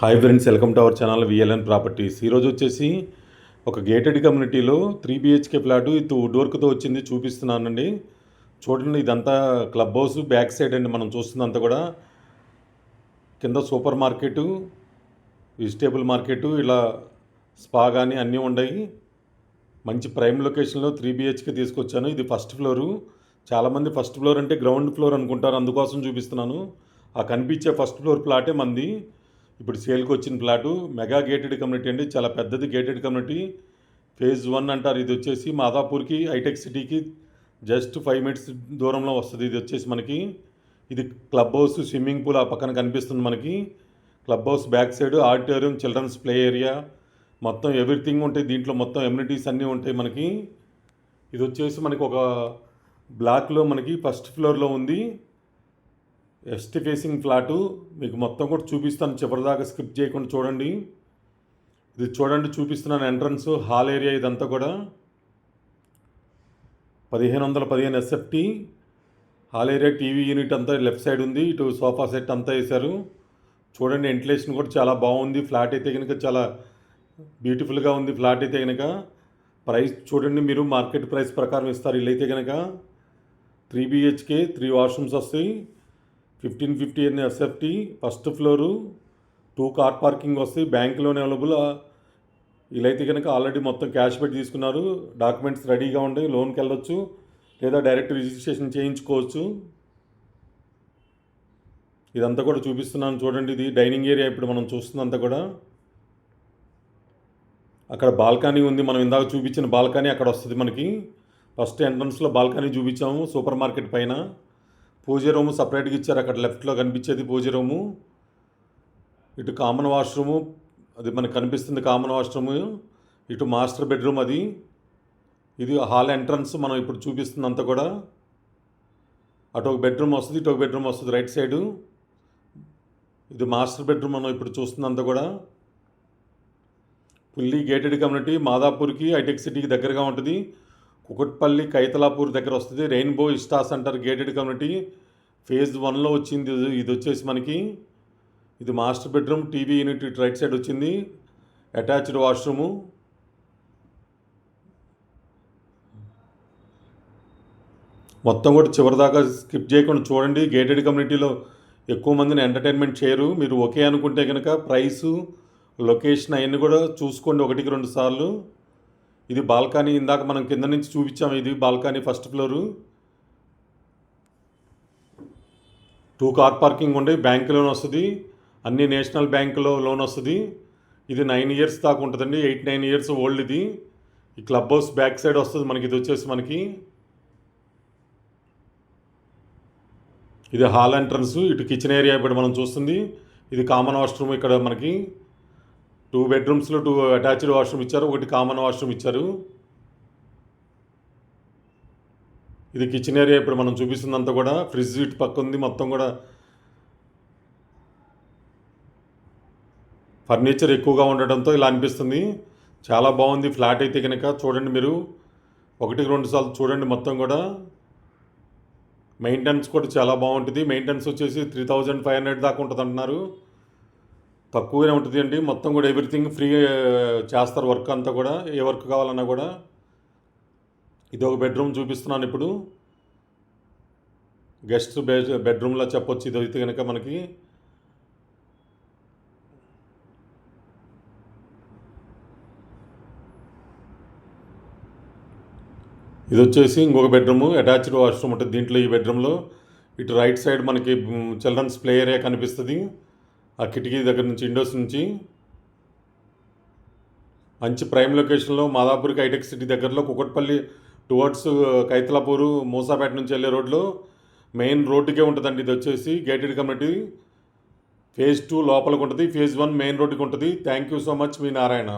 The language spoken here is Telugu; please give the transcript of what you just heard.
Hi friends, welcome to our channel VLN properties. ఈరోజు వచ్చేసి ఒక గేటెడ్ కమ్యూనిటీలో 3 BHK ఫ్లాటు ఇది వుడ్ వర్క్తో వచ్చింది చూపిస్తున్నానండి. చూడండి, ఇదంతా క్లబ్ హౌస్ బ్యాక్ సైడ్ అండి. మనం చూస్తుందంతా కూడా కింద సూపర్ మార్కెటు, వెజిటేబుల్ మార్కెటు, ఇలా స్పా కానీ అన్నీ ఉన్నాయి. మంచి ప్రైమ్ లొకేషన్లో 3 BHK తీసుకొచ్చాను. ఇది ఫస్ట్ ఫ్లోరు. చాలామంది ఫస్ట్ ఫ్లోర్ అంటే గ్రౌండ్ ఫ్లోర్ అనుకుంటారు, అందుకోసం చూపిస్తున్నాను. ఆ కనిపించే ఫస్ట్ ఫ్లోర్ ప్లాటే మంది. ఇప్పుడు సేల్కి వచ్చిన ప్లాటు మెగా గేటెడ్ కమ్యూనిటీ అండి. చాలా పెద్దది గేటెడ్ కమ్యూనిటీ. ఫేజ్ 1 అంటారు. ఇది వచ్చేసి మాదాపూర్కి, హైటెక్ సిటీకి జస్ట్ 5 minutes దూరంలో వస్తుంది. ఇది వచ్చేసి మనకి ఇది క్లబ్ హౌస్, స్విమ్మింగ్ పూల్ ఆ పక్కన కనిపిస్తుంది మనకి. Club house back side auditorium, children's play area, మొత్తం ఎవ్రీథింగ్ ఉంటాయి దీంట్లో. మొత్తం ఎమ్యూనిటీస్ అన్నీ ఉంటాయి మనకి. ఇది వచ్చేసి మనకి ఒక బ్లాక్లో మనకి ఫస్ట్ ఫ్లోర్లో ఉంది. West facing flat. మీకు మొత్తం కూడా చూపిస్తాను, చివరిదాకా స్కిప్ చేయకుండా చూడండి. ఇది చూడండి, చూపిస్తున్నాను ఎంట్రన్స్ హాల్ ఏరియా. ఇదంతా కూడా 1515 SFT hall area. TV unit అంతా లెఫ్ట్ సైడ్ ఉంది. ఇటు సోఫా సెట్ అంతా వేశారు. చూడండి, వెంటిలేషన్ కూడా చాలా బాగుంది. ఫ్లాట్ అయితే కనుక చాలా బ్యూటిఫుల్గా ఉంది. ఫ్లాట్ అయితే కనుక ప్రైస్ చూడండి, మీరు మార్కెట్ ప్రైస్ ప్రకారం ఇస్తారు. ఇల్లు అయితే కనుక 3 BHK 3 వాష్రూమ్స్ వస్తాయి. 1550 SFT first floor, 2 car parking వస్తాయి. Bank loan available. ఇలా అయితే కనుక ఆల్రెడీ మొత్తం క్యాష్ పెట్టి తీసుకున్నారు. డాక్యుమెంట్స్ రెడీగా ఉంటాయి. లోన్కి వెళ్ళొచ్చు, లేదా డైరెక్ట్ రిజిస్ట్రేషన్ చేయించుకోవచ్చు. ఇదంతా కూడా చూపిస్తున్నాను చూడండి. ఇది డైనింగ్ ఏరియా. ఇప్పుడు మనం చూస్తున్నంతా కూడా అక్కడ బాల్కనీ ఉంది. మనం ఇందాక చూపించిన బాల్కనీ అక్కడ వస్తుంది మనకి. ఫస్ట్ ఎంట్రన్స్లో బాల్కనీ చూపించాము. సూపర్ మార్కెట్ పైన పూజ రూము సపరేట్గా ఇచ్చారు. అక్కడ లెఫ్ట్లో కనిపించేది పూజ రూము. ఇటు కామన్ వాష్రూము, అది మనకు కనిపిస్తుంది కామన్ వాష్రూము. ఇటు మాస్టర్ బెడ్రూమ్ అది. ఇది హాల్ ఎంట్రన్స్ మనం ఇప్పుడు చూపిస్తుందంతా కూడా. అటు ఒక బెడ్రూమ్ వస్తుంది, ఇటు ఒక బెడ్రూమ్ వస్తుంది రైట్ సైడు. ఇది మాస్టర్ బెడ్రూమ్ మనం ఇప్పుడు చూస్తుందంతా కూడా. Fully gated community. మాదాపూర్కి, హైటెక్ సిటీకి దగ్గరగా ఉంటుంది. కుకట్పల్లి, కైతలాపూర్ దగ్గర వస్తుంది. Rainbow vista center gated community phase 1లో వచ్చింది. ఇది వచ్చేసి మనకి ఇది మాస్టర్ బెడ్రూమ్, టీవీ యూనిట్ ఇటు రైట్ సైడ్ వచ్చింది. Attached washroom. మొత్తం కూడా చివరిదాకా స్కిప్ చేయకుండా చూడండి. గేటెడ్ కమ్యూనిటీలో ఎక్కువ మందిని ఎంటర్టైన్మెంట్ చేయరు. మీరు ఓకే అనుకుంటే కనుక ప్రైసు, లొకేషన్ అవన్నీ కూడా చూసుకోండి 1-2 సార్లు. ఇది బాల్కనీ. ఇందాక మనం కింద నుంచి చూపించాము. ఇది balcony first floor. 2 car parking ఉండే. బ్యాంక్ లోన్ వస్తుంది. అన్ని నేషనల్ బ్యాంకులో లోన్ వస్తుంది. ఇది 9 years దాకా ఉంటుందండి. 8-9 years ఓల్డ్ ఇది. ఈ క్లబ్ హౌస్ బ్యాక్ సైడ్ వస్తుంది మనకి. ఇది వచ్చేసి మనకి ఇది హాల్ ఎంట్రన్స్. ఇటు కిచెన్ ఏరియా ఇప్పుడు మనం చూస్తుంది. ఇది కామన్ వాష్రూమ్. ఇక్కడ మనకి 2 bedrooms 2 అటాచ్డ్ వాష్రూమ్ ఇచ్చారు, 1 కామన్ వాష్రూమ్ ఇచ్చారు. ఇది కిచెన్ ఏరియా ఇప్పుడు మనం చూపిస్తుందంతా కూడా. ఫ్రిడ్జ్ ఇటు పక్క ఉంది. మొత్తం కూడా ఫర్నిచర్ ఎక్కువగా ఉండడంతో ఇలా అనిపిస్తుంది. చాలా బాగుంది ఫ్లాట్ అయితే కనుక. చూడండి, మీరు 1-2 సార్లు చూడండి. మొత్తం కూడా మెయింటెనెన్స్ కూడా చాలా బాగుంటుంది. మెయింటెనెన్స్ వచ్చేసి 3500 దాకా ఉంటుంది అంటున్నారు. తక్కువనే ఉంటుంది అండి. మొత్తం కూడా ఎవ్రీథింగ్ ఫ్రీ చేస్తారు. వర్క్ అంతా కూడా, ఏ వర్క్ కావాలన్నా కూడా. ఇది ఒక బెడ్రూమ్ చూపిస్తున్నాను ఇప్పుడు. గెస్ట్ బెడ్రూమ్లో చెప్పొచ్చు. ఇది అయితే కనుక మనకి ఇది వచ్చేసి ఇంకొక బెడ్రూము, అటాచ్డ్ వాష్రూమ్ ఉంటుంది దీంట్లో. ఈ బెడ్రూమ్లో ఇటు రైట్ సైడ్ మనకి చిల్డ్రన్స్ ప్లే ఏరియా కనిపిస్తుంది. ఆ కిటికీ దగ్గర నుంచి, విండోస్ నుంచి. మంచి ప్రైమ్ లొకేషన్లో మాదాపూర్కి, హైటెక్ సిటీ దగ్గరలో, కుకట్పల్లి టువర్డ్స్ కైతలాపూరు, మూసాపేట నుంచి వెళ్ళే రోడ్లో మెయిన్ రోడ్డుకే ఉంటుందండి. ఇది వచ్చేసి గేటెడ్ కమ్యూనిటీ. ఫేజ్ 2 లోపలికి ఉంటుంది, ఫేజ్ 1 మెయిన్ రోడ్డుకి ఉంటుంది. Thank you so much, me Narayana.